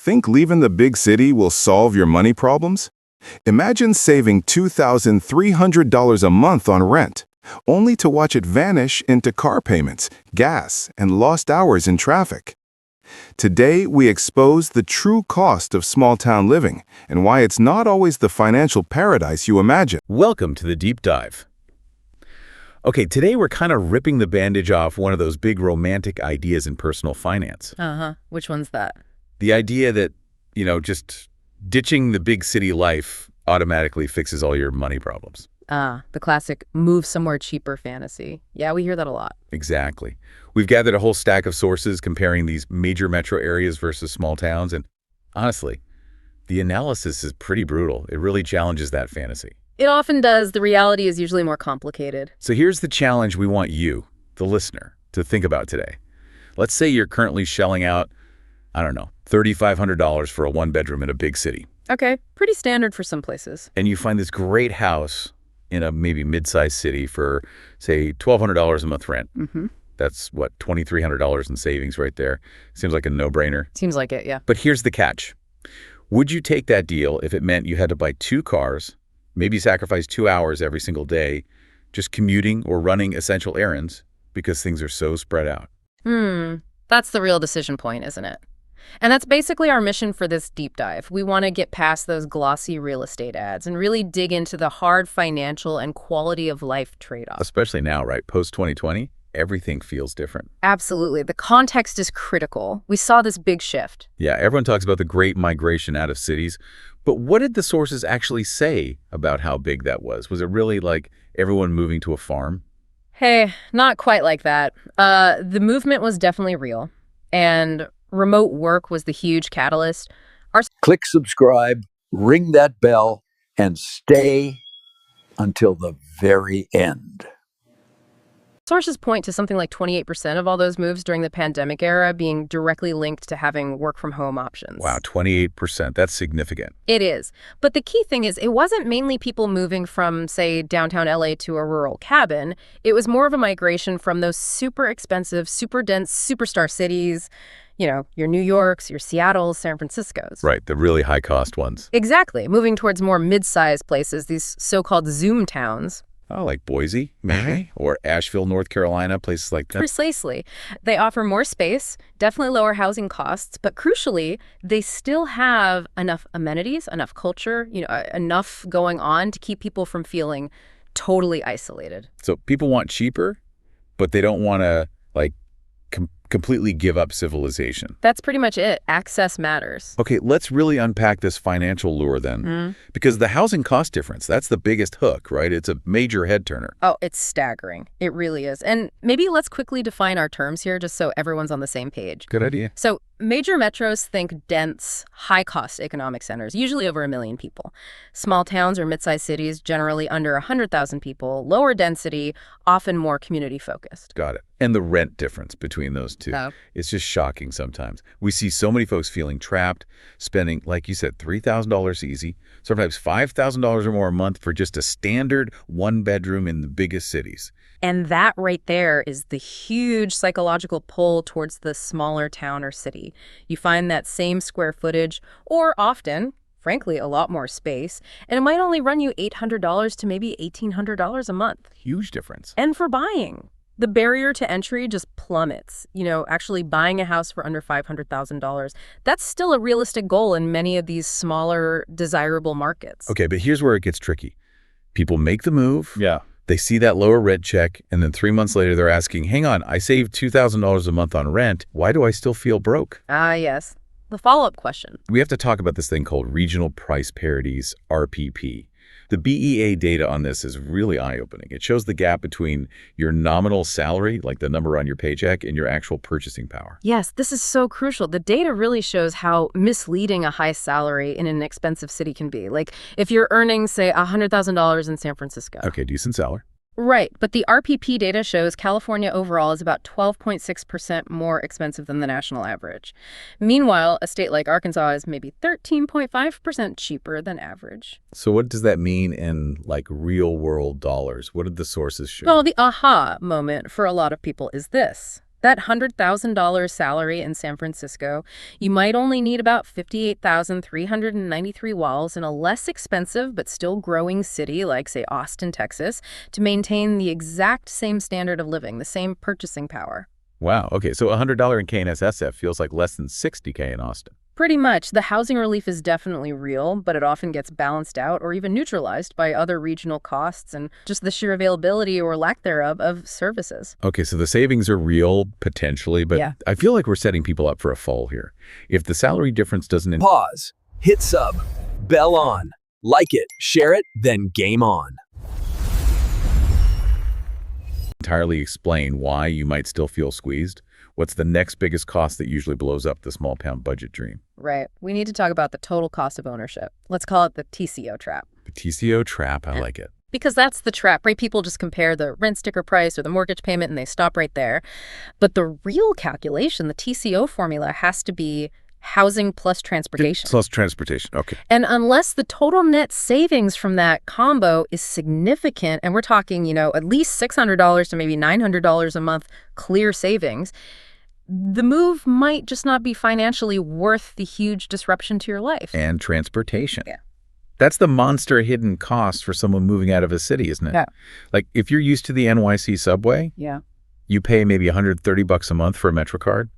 Think leaving the big city will solve your money problems? Imagine saving $2,300 a month on rent, only to watch it vanish into car payments, gas, and lost hours in traffic. Today, we expose the true cost of small-town living and why it's not always the financial paradise you imagine. Welcome to the Deep Dive. Okay, today we're kind of ripping the bandage off one of those big romantic ideas in personal finance. Which one's that? The idea that, just ditching the big city life automatically fixes all your money problems. The classic move somewhere cheaper fantasy. Yeah, we hear that a lot. Exactly. We've gathered a whole stack of sources comparing these major metro areas versus small towns, and honestly, the analysis is pretty brutal. It really challenges that fantasy. It often does. The reality is usually more complicated. So here's the challenge we want you, the listener, to think about today. Let's say you're currently shelling out, $3,500 for a one-bedroom in a big city. Okay, pretty standard for some places. And you find this great house in a maybe mid-sized city for, say, $1,200 a month rent. That's, $2,300 in savings right there. Seems like a no-brainer. Seems like it, yeah. But here's the catch. Would you take that deal if it meant you had to buy 2 cars, maybe sacrifice 2 hours every single day, just commuting or running essential errands because things are so spread out? That's the real decision point, isn't it? And that's basically our mission for this deep dive. We want to get past those glossy real estate ads and really dig into the hard financial and quality of life trade-offs. Especially now, right? Post-2020, everything feels different. Absolutely. The context is critical. We saw this big shift. Yeah, everyone talks about the great migration out of cities, but what did the sources actually say about how big that was? Was it really like everyone moving to a farm? Hey, not quite like that. The movement was definitely real, and remote work was the huge catalyst. Click subscribe, ring that bell, and stay until the very end. Sources point to something like 28% of all those moves during the pandemic era being directly linked to having work-from-home options. Wow, 28%. That's significant. It is. But the key thing is it wasn't mainly people moving from, say, downtown LA to a rural cabin. It was more of a migration from those super expensive, super dense, superstar cities, your New Yorks, your Seattles, San Franciscos. Right, the really high-cost ones. Exactly. Moving towards more mid-sized places, these so-called Zoom towns. Oh, like Boise, maybe, or Asheville, North Carolina, places like that. Precisely. They offer more space, definitely lower housing costs, but crucially, they still have enough amenities, enough culture, enough going on to keep people from feeling totally isolated. So people want cheaper, but they don't want to, completely give up civilization. That's pretty much it. Access matters. Okay, let's really unpack this financial lure then. Because the housing cost difference, that's the biggest hook, right? It's a major head turner. Oh, it's staggering. It really is. And maybe let's quickly define our terms here just so everyone's on the same page. Good idea. So major metros think dense, high-cost economic centers, usually over 1 million people. Small towns or mid-sized cities, generally under 100,000 people, lower density, often more community-focused. Got it. And the rent difference between those two. Oh. It's just shocking sometimes. We see so many folks feeling trapped, spending, like you said, $3,000 easy, sometimes $5,000 or more a month for just a standard one-bedroom in the biggest cities. And that right there is the huge psychological pull towards the smaller town or city. You find that same square footage, or often, frankly, a lot more space, and it might only run you $800 to maybe $1,800 a month. Huge difference. And for buying, the barrier to entry just plummets. Actually buying a house for under $500,000, that's still a realistic goal in many of these smaller, desirable markets. Okay, but here's where it gets tricky. People make the move. Yeah. They see that lower rent check, and then 3 months later, they're asking, hang on, I saved $2,000 a month on rent. Why do I still feel broke? Yes. The follow-up question. We have to talk about this thing called Regional Price Parities, RPP. The BEA data on this is really eye-opening. It shows the gap between your nominal salary, like the number on your paycheck, and your actual purchasing power. Yes, this is so crucial. The data really shows how misleading a high salary in an expensive city can be. Like if you're earning, say, $100,000 in San Francisco. Okay, decent salary. Right, but the RPP data shows California overall is about 12.6% more expensive than the national average. Meanwhile, a state like Arkansas is maybe 13.5% cheaper than average. So what does that mean in, real-world dollars? What did the sources show? Well, the aha moment for a lot of people is this. That $100,000 salary in San Francisco, you might only need about 58,393 walls in a less expensive but still growing city like, say, Austin, Texas, to maintain the exact same standard of living, the same purchasing power. Wow. Okay, so $100 in KNSSF feels like less than $60K in Austin. Pretty much. The housing relief is definitely real, but it often gets balanced out or even neutralized by other regional costs and just the sheer availability or lack thereof of services. Okay, so the savings are real, potentially, but Yeah. I feel like we're setting people up for a fall here. If the salary difference doesn't Pause. Hit sub. Bell on. Like it. Share it. Then game on. entirely explain why you might still feel squeezed, what's the next biggest cost that usually blows up the small town budget dream? Right. We need to talk about the total cost of ownership. Let's call it the TCO trap. The TCO trap, I like it. Because that's the trap, right? People just compare the rent sticker price or the mortgage payment and they stop right there. But the real calculation, the TCO formula, has to be housing plus transportation. Plus transportation, okay. And unless the total net savings from that combo is significant, and we're talking, at least $600 to maybe $900 a month clear savings, the move might just not be financially worth the huge disruption to your life. And transportation. Yeah. That's the monster hidden cost for someone moving out of a city, isn't it? Yeah. Like if you're used to the NYC subway, Yeah. you pay maybe $130 a month for a MetroCard,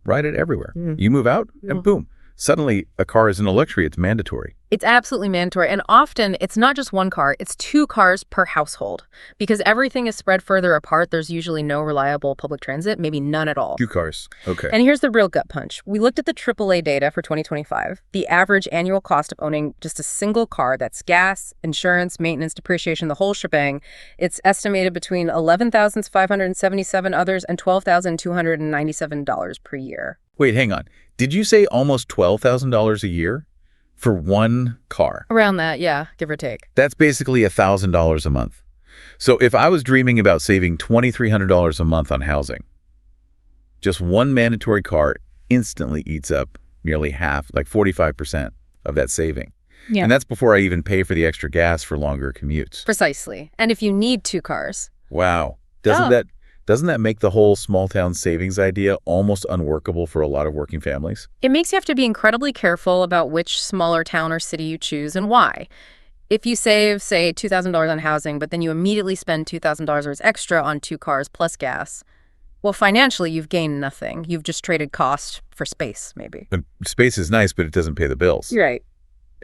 ride it everywhere. You move out and boom, suddenly a car isn't a luxury, it's mandatory. It's absolutely mandatory. And often it's not just one car, it's 2 cars per household. Because everything is spread further apart, there's usually no reliable public transit, maybe none at all. 2 cars, okay. And here's the real gut punch. We looked at the AAA data for 2025. The average annual cost of owning just a single car, that's gas, insurance, maintenance, depreciation, the whole shebang, it's estimated between $11,577 others and $12,297 per year. Wait, hang on. Did you say almost $12,000 a year for one car? Around that, yeah, give or take. That's basically $1,000 a month. So if I was dreaming about saving $2,300 a month on housing, just one mandatory car instantly eats up nearly half, like 45% of that saving. Yeah. And that's before I even pay for the extra gas for longer commutes. Precisely. And if you need 2 cars. Wow. Doesn't that make the whole small town savings idea almost unworkable for a lot of working families? It makes you have to be incredibly careful about which smaller town or city you choose and why. If you save, say, $2,000 on housing, but then you immediately spend $2,000 extra on 2 cars plus gas, well, financially, you've gained nothing. You've just traded cost for space, maybe. And space is nice, but it doesn't pay the bills. You're right.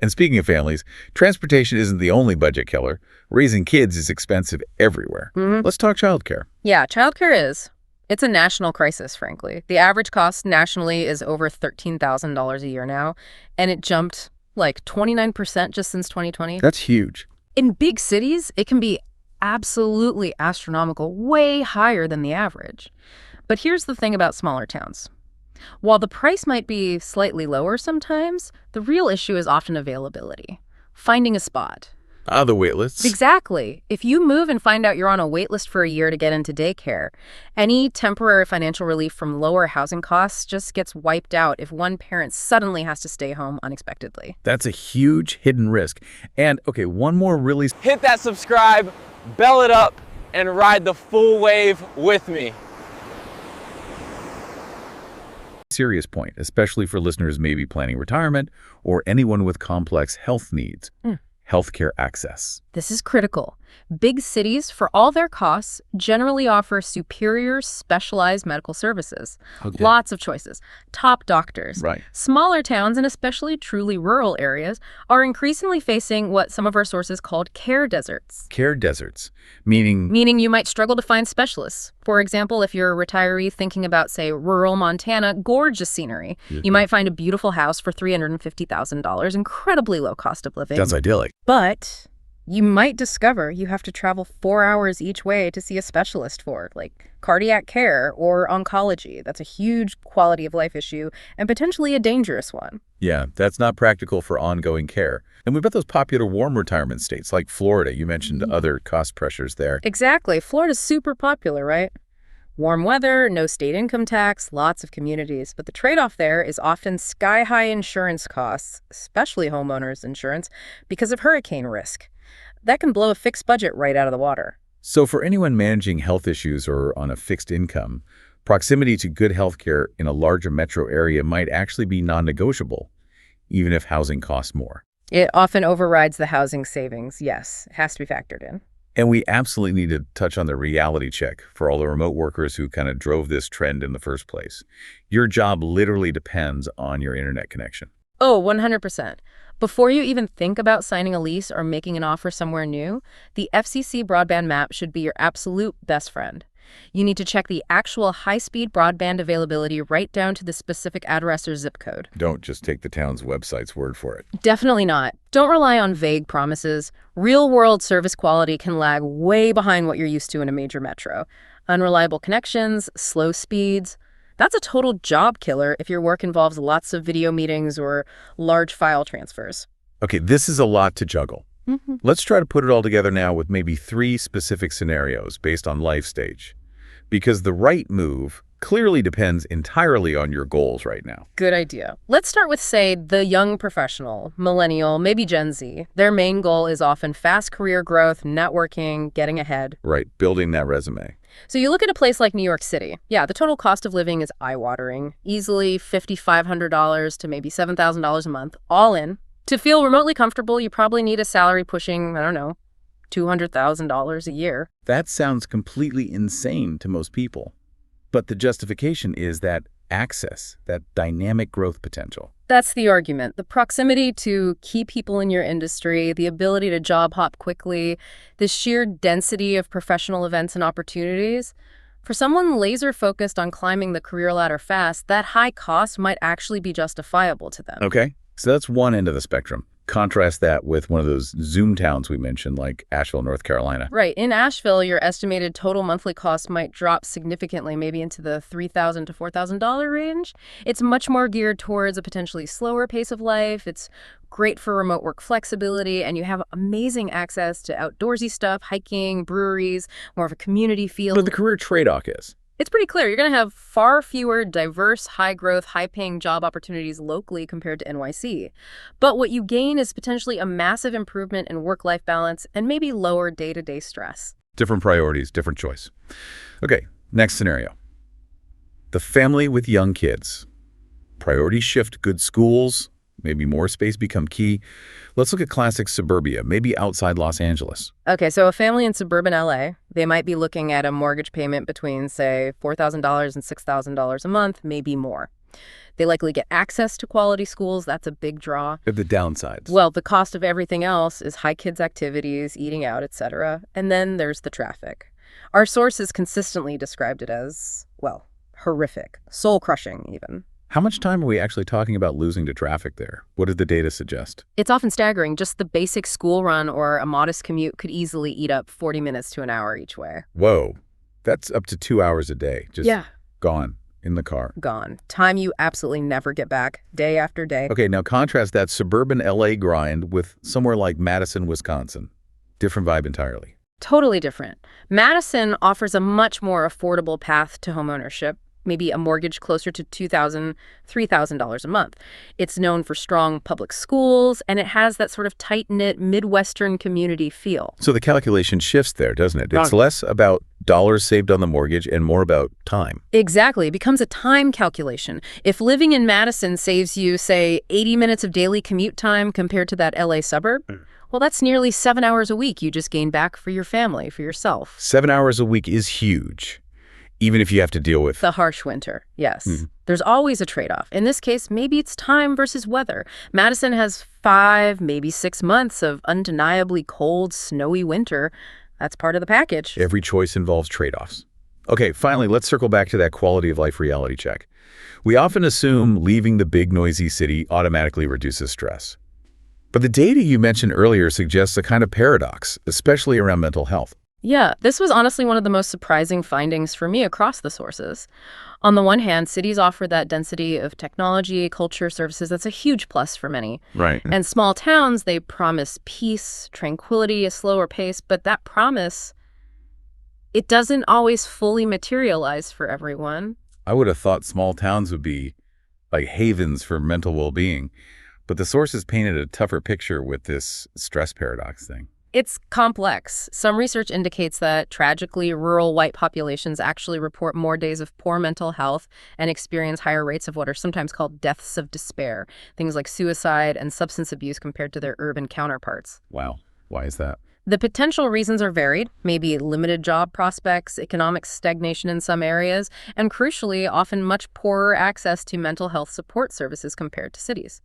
And speaking of families, transportation isn't the only budget killer. Raising kids is expensive everywhere. Let's talk childcare. Yeah, childcare is. It's a national crisis, frankly. The average cost nationally is over $13,000 a year now, and it jumped like 29% just since 2020. That's huge. In big cities, it can be absolutely astronomical, way higher than the average. But here's the thing about smaller towns. While the price might be slightly lower sometimes, the real issue is often availability. Finding a spot. The waitlists. Exactly. If you move and find out you're on a wait list for a year to get into daycare, any temporary financial relief from lower housing costs just gets wiped out if one parent suddenly has to stay home unexpectedly. That's a huge hidden risk. And, okay, one more really Hit that subscribe, bell it up, and ride the full wave with me. serious point, especially for listeners maybe planning retirement or anyone with complex health needs. Healthcare access. This is critical. Big cities, for all their costs, generally offer superior specialized medical services. Okay. Lots of choices. Top doctors. Right. Smaller towns, and especially truly rural areas, are increasingly facing what some of our sources called care deserts. Care deserts, meaning Meaning you might struggle to find specialists. For example, if you're a retiree thinking about, say, rural Montana, gorgeous scenery, you might find a beautiful house for $350,000, incredibly low cost of living. sounds idyllic. But you might discover you have to travel 4 hours each way to see a specialist for, like, cardiac care or oncology. That's a huge quality of life issue and potentially a dangerous one. Yeah, that's not practical for ongoing care. And we've got those popular warm retirement states like Florida. You mentioned other cost pressures there. Exactly. Florida's super popular, right? Warm weather, no state income tax, lots of communities. But the trade-off there is often sky-high insurance costs, especially homeowners insurance, because of hurricane risk. That can blow a fixed budget right out of the water. So for anyone managing health issues or on a fixed income, Proximity to good healthcare in a larger metro area might actually be non-negotiable, even if housing costs more. It often overrides the housing savings. Yes, it has to be factored in. And we absolutely need to touch on the reality check for all the remote workers who kind of drove this trend in the first place. Your job literally depends on your internet connection. Oh, 100%. Before you even think about signing a lease or making an offer somewhere new, the FCC broadband map should be your absolute best friend. You need to check the actual high-speed broadband availability right down to the specific address or zip code. Don't just take the town's website's word for it. Definitely not. Don't rely on vague promises. Real-world service quality can lag way behind what you're used to in a major metro. Unreliable connections, slow speeds. That's a total job killer if your work involves lots of video meetings or large file transfers. Okay, this is a lot to juggle. Let's try to put it all together now with maybe 3 specific scenarios based on life stage. Because the right move clearly depends entirely on your goals right now. Good idea. Let's start with, say, the young professional, millennial, maybe Gen Z. Their main goal is often fast career growth, networking, getting ahead. Right, building that resume. So you look at a place like New York City. Yeah, the total cost of living is eye-watering. Easily $5,500 to maybe $7,000 a month, all in. To feel remotely comfortable, you probably need a salary pushing, I don't know, $200,000 a year. That sounds completely insane to most people. But the justification is that access, that dynamic growth potential. That's the argument. The proximity to key people in your industry, the ability to job hop quickly, the sheer density of professional events and opportunities. For someone laser focused on climbing the career ladder fast, that high cost might actually be justifiable to them. Okay, so that's one end of the spectrum. Contrast that with one of those Zoom towns we mentioned, like Asheville, North Carolina. Right. In Asheville, your estimated total monthly cost might drop significantly, maybe into the $3,000 to $4,000 range. It's much more geared towards a potentially slower pace of life. It's great for remote work flexibility, and you have amazing access to outdoorsy stuff, hiking, breweries, more of a community feel. But the career trade-off is? It's pretty clear. You're going to have far fewer diverse, high-growth, high-paying job opportunities locally compared to NYC. But what you gain is potentially a massive improvement in work-life balance and maybe lower day-to-day stress. Different priorities, different choice. Okay, next scenario. The family with young kids. Priorities shift, good schools, maybe more space become key. Let's look at classic suburbia, maybe outside Los Angeles. Okay, so a family in suburban LA, they might be looking at a mortgage payment between, say, $4,000 and $6,000 a month, maybe more. They likely get access to quality schools. That's a big draw. At the downsides. Well, the cost of everything else is high kids' activities, eating out, etc. And then there's the traffic. Our sources consistently described it as, well, horrific, soul-crushing even. How much time are we actually talking about losing to traffic there? What did the data suggest? It's often staggering. Just the basic school run or a modest commute could easily eat up 40 minutes to an hour each way. Whoa, that's up to 2 hours a day. Just gone in the car. Gone. Time you absolutely never get back, day after day. Okay, now contrast that suburban LA grind with somewhere like Madison, Wisconsin. Different vibe entirely. Totally different. Madison offers a much more affordable path to homeownership. Maybe a mortgage closer to $2,000, $3,000 a month. It's known for strong public schools, and it has that sort of tight-knit Midwestern community feel. So the calculation shifts there, doesn't it? It's less about dollars saved on the mortgage and more about time. Exactly. It becomes a time calculation. If living in Madison saves you, say, 80 minutes of daily commute time compared to that LA suburb, well, that's nearly 7 hours a week you just gain back for your family, for yourself. 7 hours a week is huge. Even if you have to deal with the harsh winter, yes. There's always a trade-off. In this case, maybe it's time versus weather. Madison has 5, maybe 6 months of undeniably cold, snowy winter. That's part of the package. Every choice involves trade-offs. Okay, finally, let's circle back to that quality of life reality check. We often assume leaving the big, noisy city automatically reduces stress. But the data you mentioned earlier suggests a kind of paradox, especially around mental health. Yeah, this was honestly one of the most surprising findings for me across the sources. On the one hand, cities offer that density of technology, culture, services that's a huge plus for many. Right. And small towns, they promise peace, tranquility, a slower pace, but that promise, it doesn't always fully materialize for everyone. I would have thought small towns would be like havens for mental well-being, but the sources painted a tougher picture with this stress paradox thing. It's complex. Some research indicates that, tragically, rural white populations actually report more days of poor mental health and experience higher rates of what are sometimes called deaths of despair, things like suicide and substance abuse compared to their urban counterparts. Wow. Why is that? The potential reasons are varied, maybe limited job prospects, economic stagnation in some areas, and crucially, often much poorer access to mental health support services compared to cities.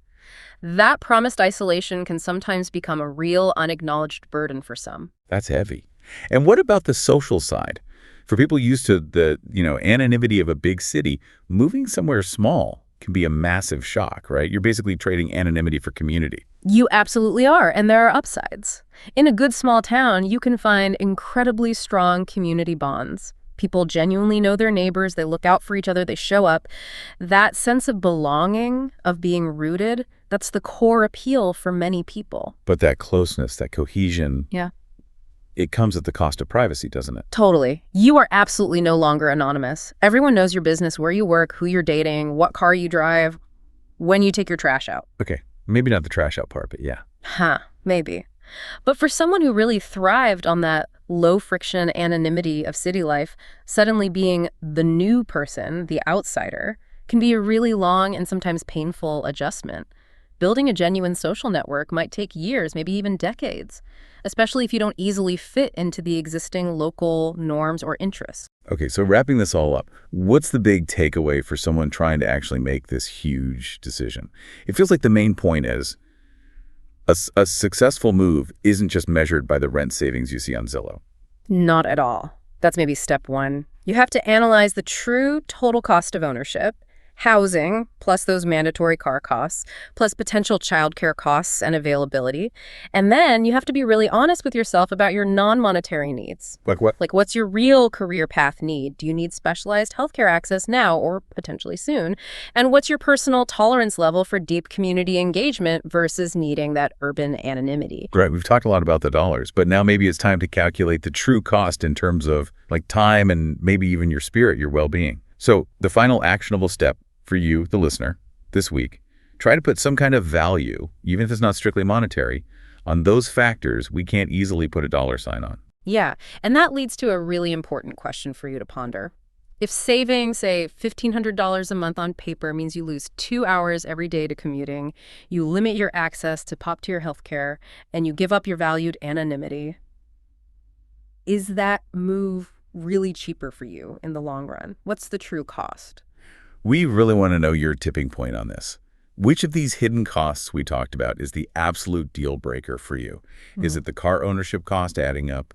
That promised isolation can sometimes become a real unacknowledged burden for some. That's heavy. And what about the social side? For people used to the, anonymity of a big city, moving somewhere small can be a massive shock, right? You're basically trading anonymity for community. You absolutely are, and there are upsides. In a good small town, you can find incredibly strong community bonds. People genuinely know their neighbors, they look out for each other, they show up. That sense of belonging, of being rooted, that's the core appeal for many people. But that closeness, that cohesion, Yeah. it comes at the cost of privacy, doesn't it? Totally. You are absolutely no longer anonymous. Everyone knows your business, where you work, who you're dating, what car you drive, when you take your trash out. Okay, maybe not the trash out part, but yeah. Maybe. But for someone who really thrived on that low-friction anonymity of city life, suddenly being the new person, the outsider, can be a really long and sometimes painful adjustment. Building a genuine social network might take years, maybe even decades, especially if you don't easily fit into the existing local norms or interests. Okay, so wrapping this all up, what's the big takeaway for someone trying to actually make this huge decision? It feels like the main point is a successful move isn't just measured by the rent savings you see on Zillow. Not at all. That's maybe step one. You have to analyze the true total cost of ownership, housing, plus those mandatory car costs, plus potential childcare costs and availability. And then you have to be really honest with yourself about your non-monetary needs. Like what? Like, what's your real career path need? Do you need specialized healthcare access now or potentially soon? And what's your personal tolerance level for deep community engagement versus needing that urban anonymity? Right, we've talked a lot about the dollars, but now maybe it's time to calculate the true cost in terms of like time and maybe even your spirit, your well-being. So the final actionable step for you, the listener, this week, try to put some kind of value, even if it's not strictly monetary, on those factors we can't easily put a dollar sign on. Yeah, and that leads to a really important question for you to ponder. If saving, say, $1,500 a month on paper means you lose 2 hours every day to commuting, you limit your access to top-tier healthcare, and you give up your valued anonymity, is that move really cheaper for you in the long run? What's the true cost? We really want to know your tipping point on this. Which of these hidden costs we talked about is the absolute deal breaker for you? Is it the car ownership cost adding up,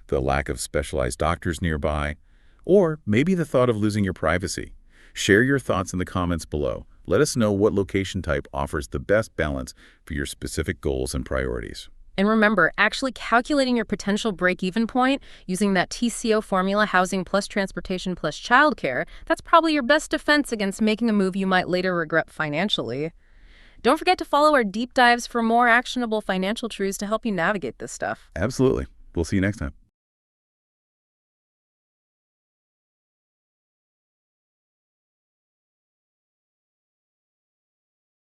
the lack of specialized doctors nearby, or maybe the thought of losing your privacy? Share your thoughts in the comments below. Let us know what location type offers the best balance for your specific goals and priorities. And remember, actually calculating your potential break-even point using that TCO formula, housing plus transportation plus childcare, that's probably your best defense against making a move you might later regret financially. Don't forget to follow our deep dives for more actionable financial truths to help you navigate this stuff. Absolutely. We'll see you next time.